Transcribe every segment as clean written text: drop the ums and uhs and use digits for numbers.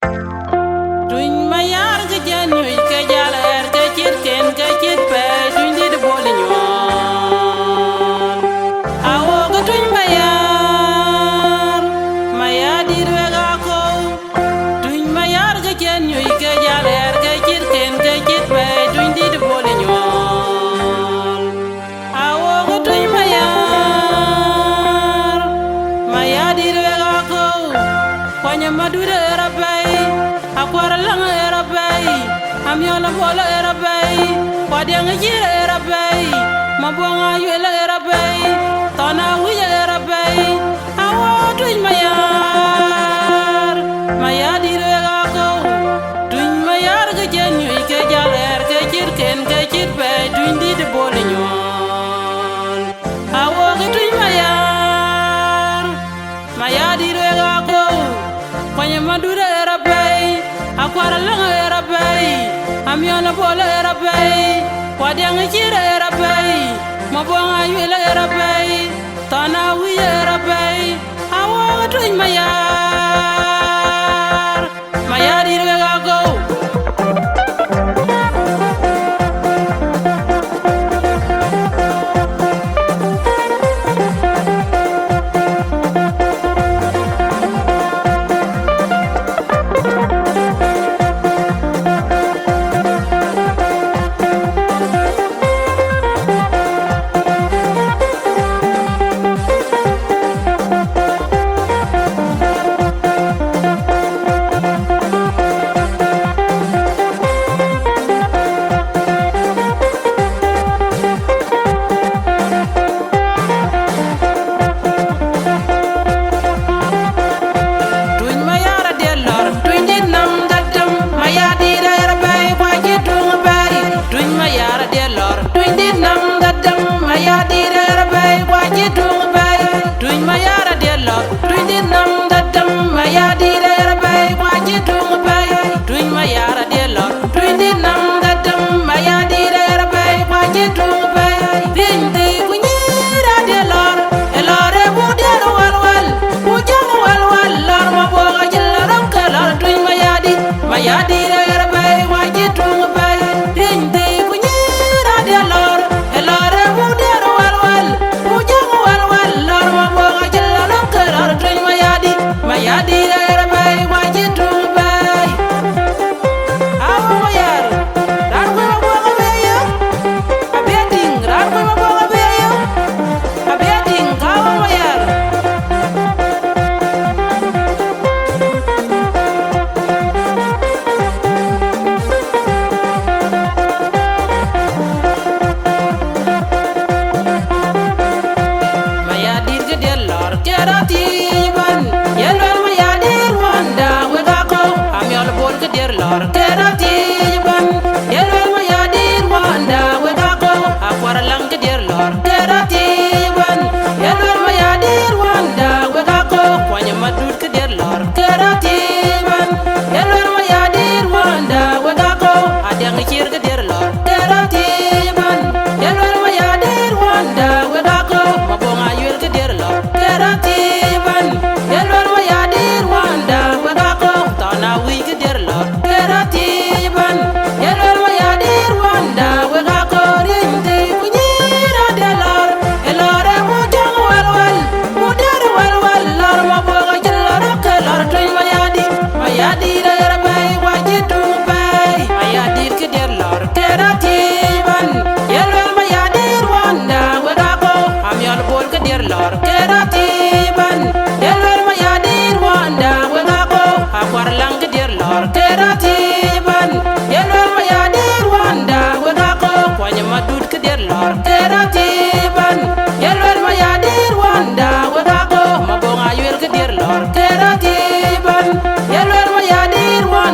Tuñ ma yar ga januy ka jaler ka chit ken ka chit pe tuñ di de bol nyon awo ga tuñ ma ya di re ga ko tuñ ma yar ga januy ka jaler ka chit ken ka chit pe tuñ di de bol nyon awo ga tuñ ma ya di re ga ko kwanya madure rabai akwara langa erabai amyola bola erabai wadianga jira erabai mabonga yuela erabai tona wiya erabai awo tuñ mayar direga ko tuñ mayar ga jenyu ke jaler ke jirken ke jirbe tuñ di de bol nyon awo ga tuñ mayar direga ko kwanya madura erabai akwara langa erabai amyona bola erabai wadianga jira erabai mabonga yuela erabai tona wiya erabai awo tuñ mayar direga go Mabonga yuel ke dir lor kerati ban yelwer ma ya dir wan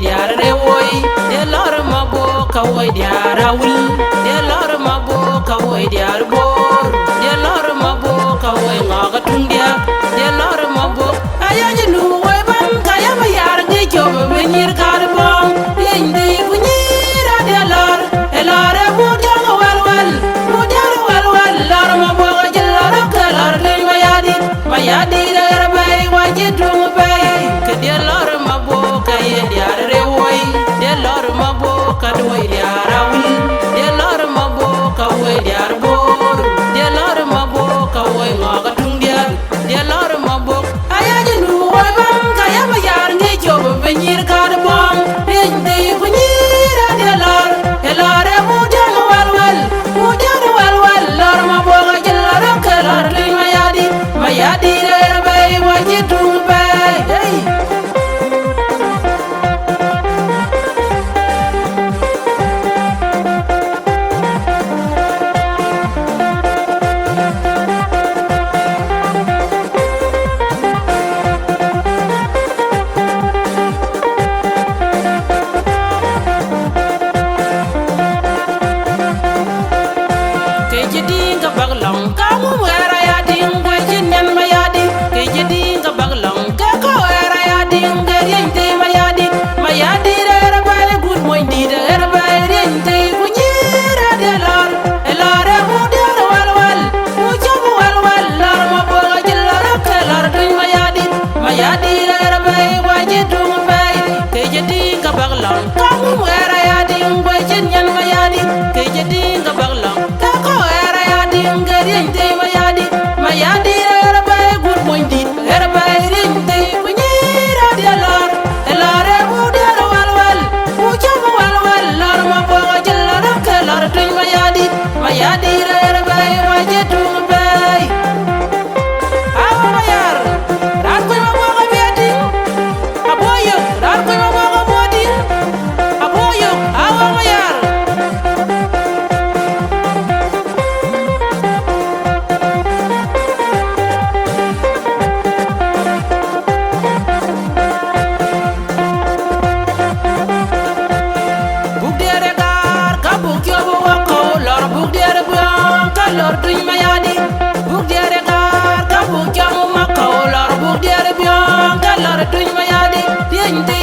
diar re woi de lor mabo ka woi diar awul de lor mabo ka woi diar bor de lor mabo ka woi ngaga tundia de lor mabo ayaji nu woi ban kaya ma yar nge job benir kar bom indi kunyira de lor elor bu jang wal wal bu jar wal wal lor mabo ga lor ka lor le mayadi re bay waji tung bay ke de lor mabo ka ye diar re woi de lor mabo ka doi diar awul de lor mabo ka woi diar bor de lor mabo ka woi ngaga tung diar de lor mabo ayaji nu woi ban ka ya ma yar nge job benir kar bom inde kunyira de lor elor bu jang wal wal bu jar wal wal lor mabo ga lor ka lor le mayadi re bay waji tung bay hey ke jidi ga baglam kamu wera ya ding wajin yan mayadi ke jidi ga baglam ka ko wera ya ding gerinte mayadi re bay good moy di re bay rinte kunyira de lor elor bu de wal wal bu job wal wal lor mo bo ga jilor ka lor dun mayadi re bay waji tung bay ke jidi ga baglam kamu wera ya ding wajin yan mayadi ke jidi ga baglam ka ko wera ya ding gerinte mayadi re bay good moy di re bay rinte kunyira de lor elor bu de wal wal bu job wal wal lor mo bo ga jilor ka lor dun mayadi re bay waji tung bay awa mayar ran ko mo bo ga beti aboyo ran ko mo bo ga bodi aboyo awa mayar buk dere gar ka buk yo bo ko lor buk dere bang ka lor dun mayadi buk dere gar ka buk yo ma ko lor buk dere bang ka lor dun mayadi yen te